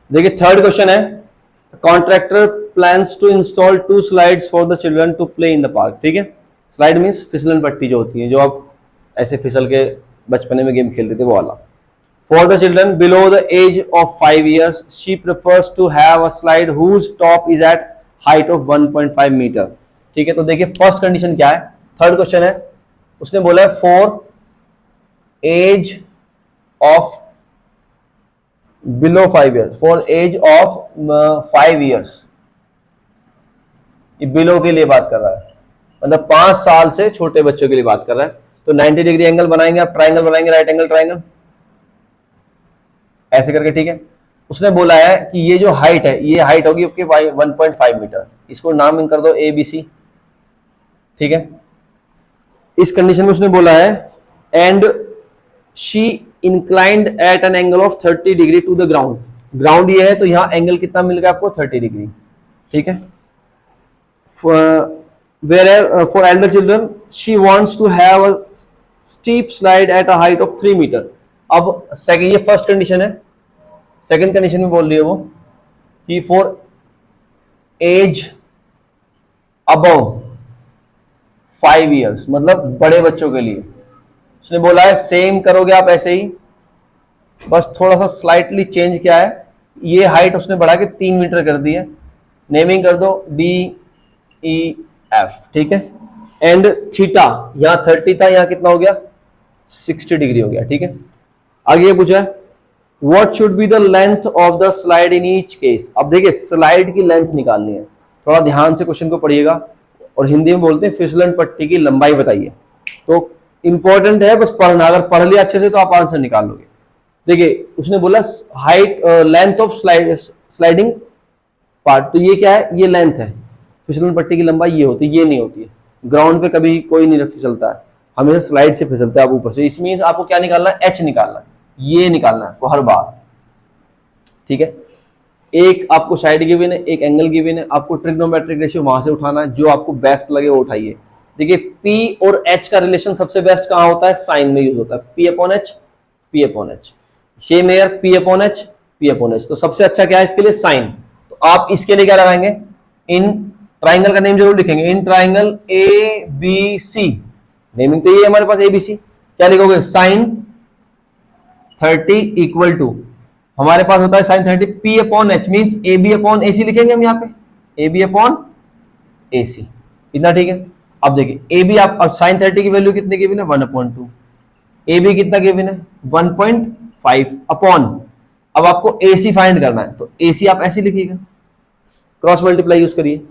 देखिए third question है, contractor plans to install 2 slides for the children to play in the park. ठीक है, slide means फिसलन पट्टी जो होती है, जो आप ऐसे फिसल के बचपने में गेम खेलते थे वो वाला। For the children below the age of 5 years she prefers to have a slide whose top is at height of 1.5 metre. ठीक है, तो देखिए फर्स्ट कंडीशन क्या है, थर्ड क्वेश्चन है, उसने बोला है for age of below 5 years, for age of 5 years, ये बिलो के लिए बात कर रहा है, मतलब 5 साल से छोटे बच्चों के लिए बात कर रहा है। तो 90 डिग्री एंगल बनाएंगे, आप ट्राइंगल बनाएंगे, राइट एंगल ट्राइंगल ऐसे करके। ठीक है, उसने बोला है कि ये जो हाइट है, ये हाइट होगी आपकी 1.5 मीटर, इसको नाम कर दो ABC। ठीक है, इस कंडीशन में उसने बोला है and she inclined at an angle of 30 degree to the ground. Ground ये है तो यहां एंगल कितना मिल गया आपको, 30 डिग्री। ठीक है, where for elder children she wants to have a steep slide at a height of 3 metre. अब सेकंड, ये फर्स्ट कंडीशन है, सेकंड कंडीशन में बोल रही है वो कि फॉर एज अबव 5 years, मतलब बड़े बच्चों के लिए। उसने बोला है सेम करोगे आप ऐसे ही, बस थोड़ा सा स्लाइटली चेंज किया है, ये हाइट उसने बढ़ा के 3 मीटर कर दी है, नेमिंग कर दो DEF। ठीक है, एंड थीटा यहां 30 था, यहां कितना हो गया 60 डिग्री हो गया। ठीक है, आगे ये पूछा है what should be the length of the slide in each case. अब देखिए स्लाइड की लेंथ निकालनी है, थोड़ा ध्यान से क्वेश्चन को पढ़िएगा, और हिंदी में बोलते हैं फिसलन पट्टी की लंबाई बताइए। तो इंपॉर्टेंट है बस पढ़ना, अगर पढ़ लिया अच्छे से तो आप आंसर निकाल लोगे। देखिए उसने बोला height length of sliding part, तो ये क्या है, ये लेंथ है, फिसलन पट्टी की लंबाई ये होती है, ये नहीं होती है। ग्राउंड पे कभी कोई नहीं फिसलता है, हमेशा स्लाइड से फिसलता है आप ऊपर से। इसमें आपको क्या निकालना है, H निकालना है, ये निकालना है आपको हर बार। ठीक है, एक आपको साइड गिवन है, एक एंगल गिवन है, आपको ट्रिग्नोमेट्रिक रेशियो वहां से उठाना है, जो आपको बेस्ट लगे वो उठाइए। देखिए P और H का रिलेशन सबसे बेस्ट कहां होता है, साइन में यूज होता है, P/H P/H। Same air P/H P/H, तो सबसे अच्छा क्या है इसके लिए, साइन। तो आप इसके लिए क्या लगाएंगे, इन ट्राइंगल का नेम जरूर लिखेंगे, इन ट्राइंगल ABC, नेमिंग तो ये है हमारे पास ABC, क्या लिखोगे साइन 30 इक्वल टू, हमारे पास होता है साइन 30 P/H मींस AB/AC लिखेंगे हम यहाँ पे, AB/AC, इतना। ठीक है, अब देखिए AB आप, अब साइन 30 की वैल्यू कितने गिवन है, 1/2, AB कितना गिवन है 1.5 अपॉन, अब आपको AC फाइंड करना है, तो AC आप ऐसे लिखिएगा, क्रॉस मल्टीप्लाई यूज करिए,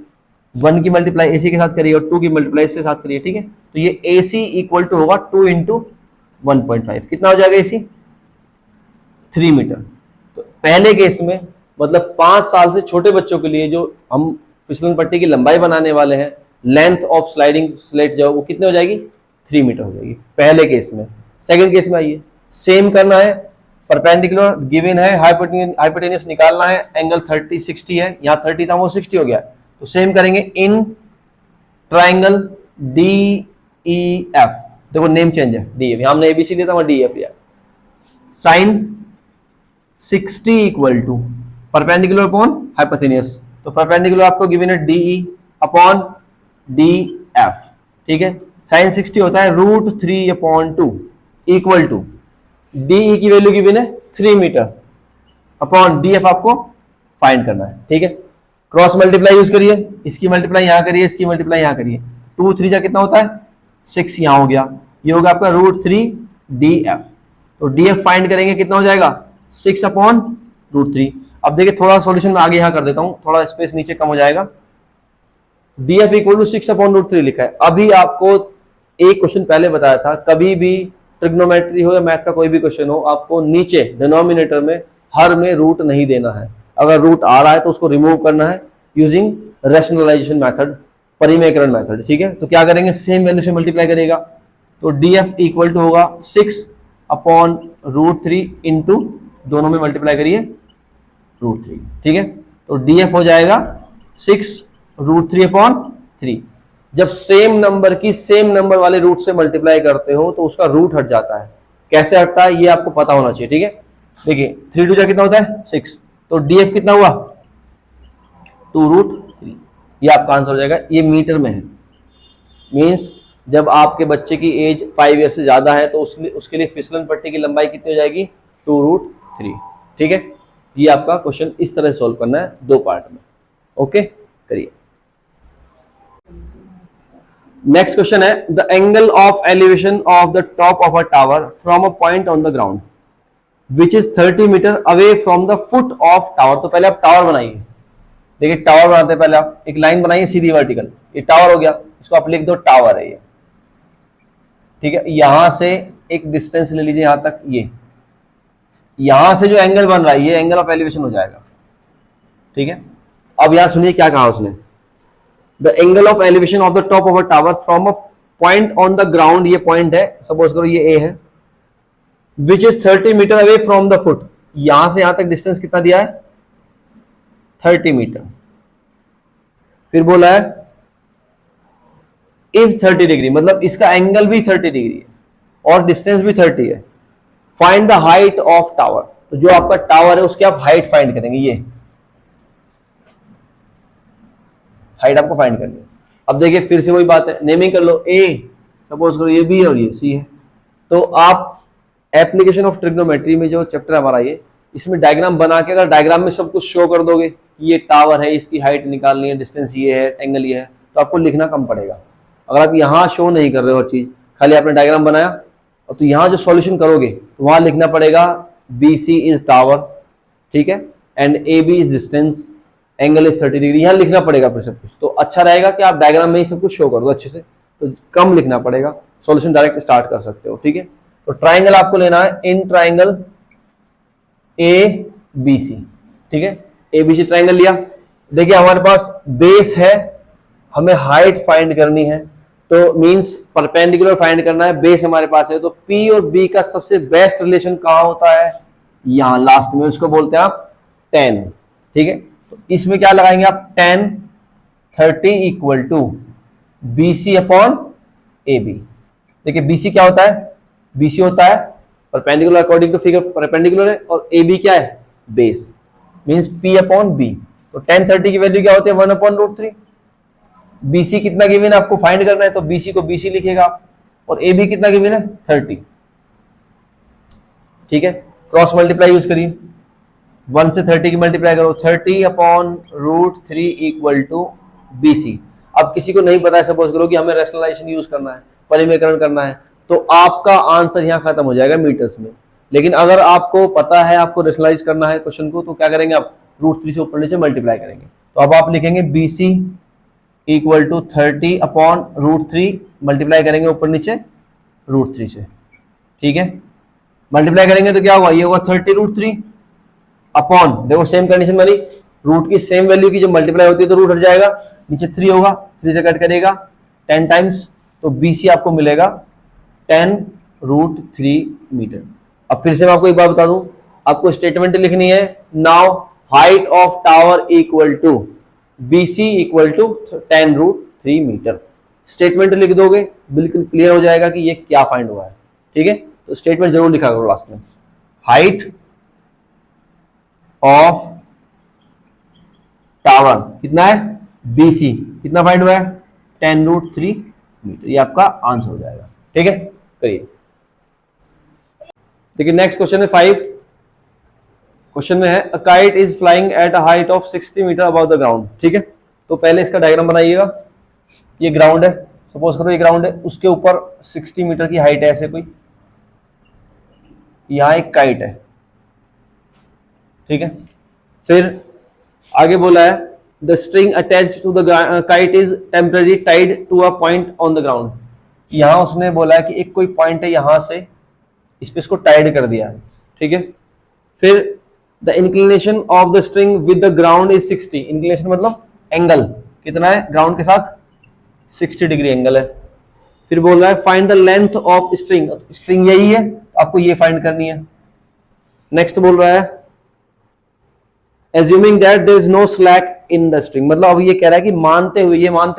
1 की मल्टीप्लाई AC के साथ करिए और 2 की मल्टीप्लाई इसके साथ करिए। ठीक है, तो ये AC इक्वल टू होगा 2 × 1.5, कितना हो जाएगा AC, 3 मीटर। तो पहले केस में मतलब 5 साल से छोटे बच्चों के लिए जो हम फिसलन पट्टी की लंबाई बनाने वाले हैं, लेंथ ऑफ स्लाइडिंग स्लेट जो वो कितने हो जाएगी, 3 मीटर हो जाएगी पहले केस में। सेकंड केस में आइए, सेम करना है, परपेंडिकुलर गिवन है, हाइपोटेनियस निकालना है, एंगल 30 60 है, यहाँ 30 था वो 60 हो गया, तो सेम करेंगे इन ट्राइंगल DEF। देखो नेम चेंज है, DEF, यहां हमने ABC लिया था, वहां DEF लिया। Sine 60 equal to perpendicular upon hypotenuse, तो परपेंडिकुलर आपको गिवन है DE अपॉन DF। ठीक है, साइन 60 होता है √3/2 इक्वल टू DE की वैल्यू गिवन है 3 मीटर अपॉन DF आपको फाइंड करना है। ठीक है, क्रॉस मल्टीप्लाई यूज करिए, इसकी मल्टीप्लाई यहां करिए, इसकी मल्टीप्लाई यहां करिए, 2 3 जा कितना होता है 6, यहां हो गया, ये होगा आपका √3 DF। तो DF फाइंड करेंगे कितना हो जाएगा 6/√3। अब देखिए थोड़ा सॉल्यूशन में आगे यहां कर देता हूं, थोड़ा स्पेस नीचे कम हो जाएगा। DF इक्वल टू 6/√3 लिखा है। अभी आपको एक क्वेश्चन पहले बताया था, कभी भी ट्रिग्नोमेट्री हो या मैथ का कोई भी क्वेश्चन हो, आपको नीचे डिनोमिनेटर में हर में रूट नहीं देना है, अगर रूट आ रहा है तो उसको रिमूव करना है यूजिंग रैशनलाइजेशन मेथड, परिमेयकरण मेथड। ठीक है, तो क्या करेंगे, सेम वैल्यू से मल्टीप्लाई करेगा, तो DF इक्वल टू होगा 6/√3 इंटू दोनों में मल्टीप्लाई करिए √3। ठीक है, तो DF हो जाएगा 6√3/3। जब सेम नंबर की सेम नंबर वाले रूट से मल्टीप्लाई करते हो तो उसका रूट हट जाता है, कैसे हटता है ये आपको पता होना चाहिए। ठीक है, देखिए 3 2 जा कितना होता है 6, तो तो डीएफ कितना हुआ 2√3, ये आपका आंसर हो जाएगा। ये मीटर में है, मीन्स जब आपके बच्चे की एज 5 ईयर से ज्यादा है तो उसके लिए फिसलन पट्टी की लंबाई कितनी हो जाएगी 2√3। ठीक है, ये आपका क्वेश्चन इस तरह सॉल्व करना है 2 पार्ट में। ओके, करिए। नेक्स्ट क्वेश्चन है the angle of elevation of the top of a tower from a point on the ground which is 30 metre away from the foot of tower. तो पहले आप टावर बनाइए, देखिए टावर बनाते हैं, पहले आप एक लाइन बनाइए सीधी वर्टिकल, ये टावर हो गया, इसको आप लिख दो टावर है ये। ठीक है, यहां से एक डिस्टेंस ले लीजिए यहां तक, ये यहां से जो एंगल बन रहा है ये एंगल ऑफ एलिवेशन हो जाएगा। ठीक है, अब यहां सुनिए क्या कहा उसने, the angle of elevation of the top of a tower from a point on the ground, ये पॉइंट है, सपोज करो ये ए है, which is 30 metre away from the foot, यहां से यहां तक डिस्टेंस कितना दिया है 30 मीटर। फिर बोला है इज 30 डिग्री, मतलब इसका एंगल भी 30 डिग्री है और डिस्टेंस भी 30 है। Find the height of tower, तो जो आपका टावर है उसकी आप हाइट फाइंड करेंगे, ये हाइट आपको फाइंड करनी है। अब देखिए फिर से वही बात है, नेमिंग कर लो, ए सपोज करो ये बी है और ये सी है। तो आप एप्लीकेशन ऑफ ट्रिग्नोमेट्री में जो चैप्टर हमारा ये, इसमें डायग्राम बना के अगर डायग्राम में सब कुछ शो कर दोगे, ये टावर है, इसकी हाइट निकालनी है, डिस्टेंस ये है, एंगल ये है, तो आपको लिखना कम पड़ेगा। अगर आप यहाँ शो नहीं कर रहे हो चीज, खाली आपने डायग्राम बनाया और तो यहाँ जो सॉल्यूशन करोगे तो वहां लिखना पड़ेगा बी सी इज टावर, ठीक है, and A B is distance, angle is 30 degree, यहाँ लिखना पड़ेगा फिर सब कुछ। तो अच्छा रहेगा कि आप डायग्राम में ही सब कुछ शो कर दो अच्छे से, तो कम लिखना पड़ेगा, सॉल्यूशन डायरेक्ट स्टार्ट कर सकते हो। ठीक है, तो ट्राइंगल आपको लेना है in triangle A B C. ठीक है, ए बी सी ट्राइंगल लिया, देखिए हमारे पास बेस है, हमें हाइट फाइंड करनी है, तो मींस परपेंडिकुलर फाइंड करना है, बेस हमारे पास है, तो पी और बी का सबसे बेस्ट रिलेशन कहां होता है, यहां लास्ट में, उसको बोलते हैं आप tan। ठीक है, तो इसमें क्या लगाएंगे आप tan 30 equal to B C upon A B. देखिए बीसी क्या होता है, बीसी होता है perpendicular according to figure, perpendicular है, और ए बी क्या है base, means P upon B. तो tan 30 की वैल्यू क्या होती है 1/√3। बीसी कितना गिवन है आपको फाइंड करना है, तो बीसी को बीसी लिखेगा आप, और ए बी कितना गिवन है 30। ठीक है, क्रॉस मल्टीप्लाई यूज करिए, 1 से 30 की मल्टीप्लाई करो, 30/√3 इक्वल टू बीसी। अब किसी को नहीं पता है, सपोज करो कि हमें रैशनलाइजेशन यूज करना है, परिमेयकरण करना है, तो आपका आंसर यहां खत्म हो जाएगा मीटर्स में। लेकिन अगर आपको पता है आपको रैशनलाइज करना है क्वेश्चन को, तो क्या करेंगे आप √3 से ऊपर नीचे मल्टीप्लाई करेंगे। तो अब आप लिखेंगे बीसी इक्वल टू 30/√3, मल्टीप्लाई करेंगे ऊपर नीचे √3 से। ठीक है, मल्टीप्लाई करेंगे तो क्या होगा, ये होगा 30√3 अपॉन, देखो सेम कंडीशन बनी, रूट की सेम वैल्यू की जो मल्टीप्लाई होती है तो रूट हट जाएगा, नीचे 3 होगा, 3 से कट करेगा 10 टाइम्स, तो बीसी आपको मिलेगा 10√3 मीटर। अब फिर से मैं आपको एक बात बता दूं, आपको स्टेटमेंट लिखनी है, now height of tower equal to BC equal to 10√3 metre. Statement लिख दोगे बिल्कुल क्लियर हो जाएगा कि ये क्या फाइंड हुआ है। ठीक है, तो स्टेटमेंट जरूर लिखा करो लास्ट में, हाइट ऑफ टावर कितना है बीसी, कितना फाइंड हुआ है 10√3 मीटर, ये आपका आंसर हो जाएगा। ठीक है, करिए। देखिए नेक्स्ट क्वेश्चन है 5, क्वेश्चन में है a kite is flying at a height of 60 metre above the ground. ठीक है, तो पहले इसका डायग्राम बनाइएगा, ये ग्राउंड है, सपोज करो ये ग्राउंड है, उसके ऊपर 60 मीटर की हाइट है ऐसे कोई, यहां एक काइट है। ठीक है, फिर आगे बोला है the string attached to the kite is temporary tied to a point on the ground. यहां उसने बोला है कि एक कोई पॉइंट है, यहां से इस पे इसको टाइड कर दिया है। ठीक है, फिर the inclination of the string with the ground is 60, inclination मतलब एंगल कितना है ग्राउंड के साथ 60 डिग्री एंगल है। फिर बोल रहा है find the length of string, string यही है, आपको ये फाइंड करनी है। नेक्स्ट बोल रहा है assuming that there is no slack in the string, मतलब अब ये कह रहा है कि मानते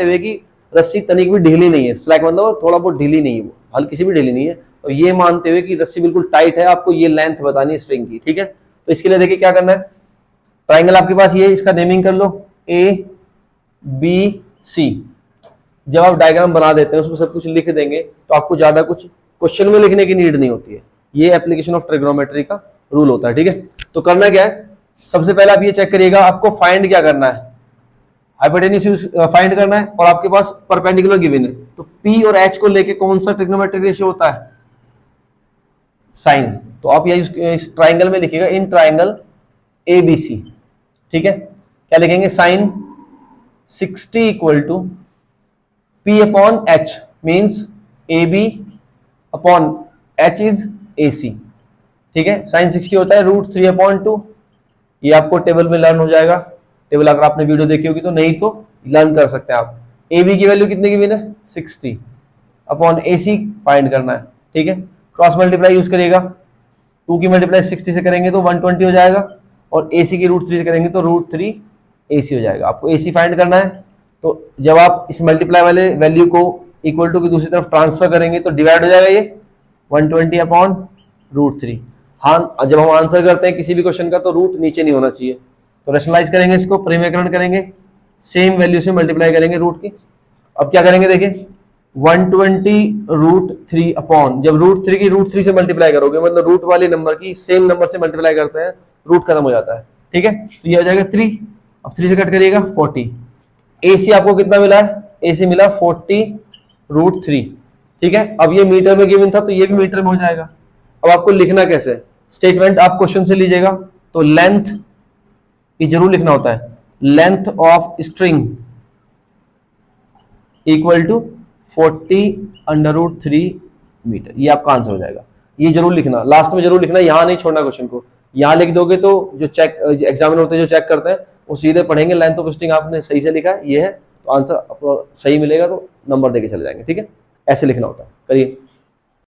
हुए कि रस्सी तनिक भी ढीली नहीं है, स्लैक मतलब थोड़ा बहुत ढीली नहीं है, वो हल्की सी भी ढीली नहीं है, और ये मानते हुए कि रस्सी बिल्कुल टाइट है, आपको ये लेंथ बतानी है स्ट्रिंग की। ठीक है, तो इसके लिए देखिए क्या करना है, ट्राइंगल आपके पास ये, इसका नेमिंग कर लो ए बी सी। जब आप डायग्राम बना देते हैं उसमें सब कुछ लिख देंगे तो आपको ज्यादा कुछ क्वेश्चन में लिखने की नीड नहीं होती है। ये एप्लीकेशन ऑफ ट्रिग्नोमेट्री का रूल होता है, ठीक है। तो करना क्या है, सबसे पहले आप ये चेक करिएगा आपको फाइंड क्या करना है, हाइपोटेन्यूज फाइंड करना है और आपके पास परपेंडिकुलर गिवन है। तो पी और एच को लेके कौन सा ट्रिग्नोमेट्रिक रेशियो होता है, साइन। तो आप ये इस ट्राइंगल में लिखिएगा इन ट्राइंगल एबीसी, ठीक है। क्या लिखेंगे, sine 60 equal to P upon H means AB upon H is AC, ठीक है। साइन 60 होता है √3 अपॉन 2। ये आपको टेबल में लर्न हो जाएगा, टेबल अगर आपने वीडियो देखी होगी तो, नहीं तो लर्न कर सकते हैं आप। AB की वैल्यू कितने की गिवन है, 60 अपॉन AC फाइंड करना है, ठीक है। क्रॉस मल्टीप्लाई यूज करिएगा, 2 की मल्टीप्लाई 60 से करेंगे तो 120 हो जाएगा और AC की √3 से करेंगे तो √3 AC हो जाएगा। आपको AC फाइंड करना है, तो जब आप इस मल्टीप्लाई वाले वैल्यू को इक्वल टू की दूसरी तरफ ट्रांसफर करेंगे तो डिवाइड हो जाएगा ये 120 अपॉन √3। हाँ, जब हम आंसर करते हैं किसी भी क्वेश्चन का तो रूट नीचे नहीं होना चाहिए। तो रेशनलाइज करेंगे इसको, परिमेयकरण करेंगे, सेम वैल्यू से मल्टीप्लाई करेंगे रूट की। अब क्या करेंगे देखिए, 120 √3 अपॉन, जब √3 की √3 से मल्टीप्लाई करोगे मतलब रूट वाले नंबर की सेम नंबर से मल्टीप्लाई करते हैं, रूट खत्म हो जाता है, ठीक है। तो ये हो जाएगा 3, अब 3 से कट करिएगा 40। AC आपको कितना मिला है, AC मिला 40 √3, ठीक है। अब ये मीटर में गिवन था तो ये भी मीटर में हो जाएगा। अब आपको लिखना कैसे, स्टेटमेंट आप क्वेश्चन से लीजिएगा तो लेंथ ये जरूर लिखना होता है, length of string equal to 40√3 metre, ये आपका आंसर हो जाएगा। ये जरूर लिखना, लास्ट में जरूर लिखना, यहां नहीं छोड़ना क्वेश्चन को। यहां लिख दोगे तो जो चेक एग्जामिनर होते हैं जो चेक करते हैं वो सीधे पढ़ेंगे लेंथ ऑफ स्ट्रिंग आपने सही से लिखा है, ये है तो आंसर आपको सही मिलेगा तो नंबर देके चले जाएंगे, ठीक है। ऐसे लिखना होता है, करिए।